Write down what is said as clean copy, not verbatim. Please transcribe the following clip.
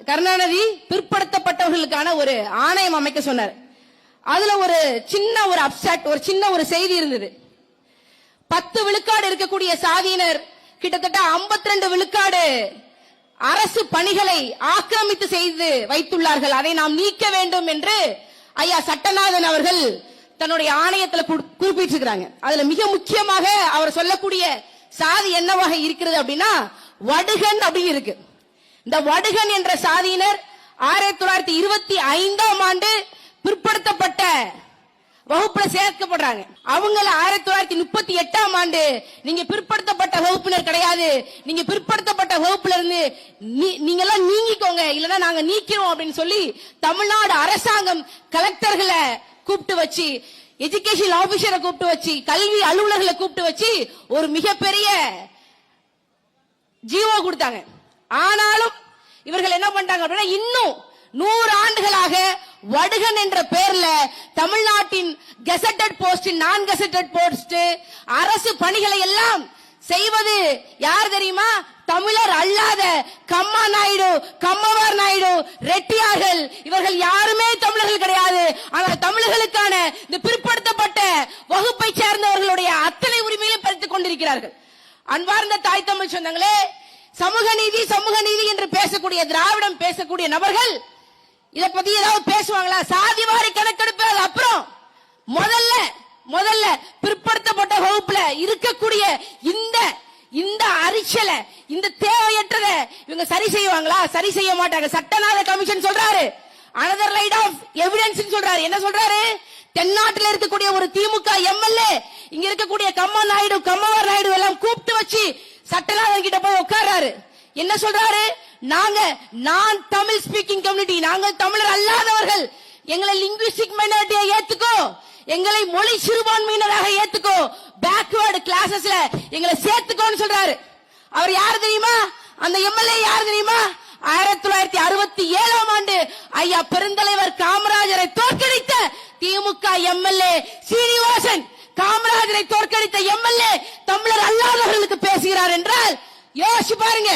கருணாநிதி பிற்படுத்தப்பட்டவர்களுக்கான ஒரு ஆணையம் அமைக்க சொன்னார். அதுல ஒரு சின்ன ஒரு அப்சாக்ட், ஒரு சின்ன ஒரு செய்தி இருந்தது. 10 விழுக்காடு இருக்கக்கூடிய சாதியினர் கிட்டத்தட்ட 52 விழுக்காடு அரசு பணிகளை ஆக்கிரமித்து செய்து வைத்துள்ளார்கள். அதை நாம் நீக்க வேண்டும் என்று ஐயா சட்டநாதன் அவர்கள் தன்னுடைய ஆணையத்தில் குறிப்பிட்டிருக்கிறாங்க. அதுல மிக முக்கியமாக அவர் சொல்லக்கூடிய சாதி என்னவாக இருக்கிறது அப்படின்னா வடுகன் அப்படின்னு இருக்கு. இந்த வடுகன் என்ற சாதியினர் 1925ஆம் ஆண்டு பிற்படுத்தப்பட்ட வகுப்புல சேர்க்கப்படுறாங்க. அவங்கள 1938ஆம் ஆண்டு நீங்க பிற்படுத்தப்பட்ட வகுப்பினர் கிடையாது, நீங்க பிற்படுத்தப்பட்ட வகுப்புல இருந்து நீங்க எல்லாம் நீங்கிக்கோங்க, இல்லன்னா நாங்க நீக்கிறோம் அப்படின்னு சொல்லி தமிழ்நாடு அரசாங்கம் கலெக்டர்களை கூப்பிட்டு வச்சு, எஜுகேஷன் ஆபீசரை கூப்பிட்டு வச்சு, கல்வி அலுவலர்களை கூப்பிட்டு வச்சு ஒரு மிகப்பெரிய ஜீவோ கொடுத்தாங்க. ஆனாலும் இவர்கள் என்ன பண்றாங்க அப்படின்னா இன்னும் 100 ஆண்டுகளாக வடுகன் என்ற பெயர்ல தமிழ்நாட்டின் கெசட்டட் போஸ்ட், நான் கெசட்டட் போஸ்ட், அரசு பணிகளை எல்லாம் செய்வது யார் தெரியுமா? தமிழர் அல்லாத கம்மா நாயுடு, கம்மவார் நாயுடு, ரெட்டியார்கள், இவர்கள் யாருமே தமிழர்கள் கிடையாது. ஆனால் தமிழர்களுக்கான இந்த பிற்படுத்தப்பட்ட வகுப்பை சேர்ந்தவர்களுடைய அத்தனை உரிமையிலும் பறித்துக் கொண்டிருக்கிறார்கள். அன்பார்ந்த தாய் தமிழ் சொந்தங்களே, சமூக நீதி சமூக நீதி என்று பேசக்கூடிய திராவிடம் பேசக்கூடிய நபர்கள் இத பத்தி ஏதாவது பேசுவாங்களா? சாதிவாரி கணக்கெடுப்பு அப்புறம் முதல்ல பிற்படுத்தப்பட்ட வகுப்புல இருக்கக்கூடிய இந்த அரிச்சல, இந்த தேவையற்றத இவங்க சரி செய்வாங்களா? சரி செய்ய மாட்டாங்க. சட்டநாத கமிஷன் சொல்றாரு, அனதர் லைட் ஆஃப் எவிடன்ஸ் சொல்றாரு. என்ன சொல்றாரு? தென்னாட்டில் இருக்கக்கூடிய ஒரு திமுக எம்எல்ஏ இங்க இருக்கக்கூடிய கம்மா நாயுடு, கம்மவார் நாயுடு எல்லாம் கூப்பிட்டு வச்சு சட்டநாதன் கிட்ட போய் உட்கார்றாரு. என்ன சொல்றாரு? நான் தமிழ் ஸ்பீக்கிங் கம்யூனிட்டி, நாங்கள் தமிழர் அல்லாதவர்கள், எங்களை லிங்குவிஸ்டிக் மைனாரிட்டியை ஏத்துக்கோ, எங்களை மொழி சிறுபான்மையினராக ஏத்துக்கோ, பேக்வர்டு கிளாஸஸ்ல எங்களை சேர்த்துக்கோன்னு சொல்றாரு. அவர் யாரு தெரியுமா? அந்த எம்எல்ஏ யாரு தெரியுமா? 1967ஆம் ஆண்டு ஐயா பெருந்தலைவர் காமராஜரை தோற்கடித்த திமுக எம்எல்ஏ சீனிவாசன். காமராஜரை தோற்கடித்த எம்எல்ஏ தமிழர் அல்லாதவர்களுக்கு பேசுகிறார் என்றால் யோசிச்சு பாருங்க.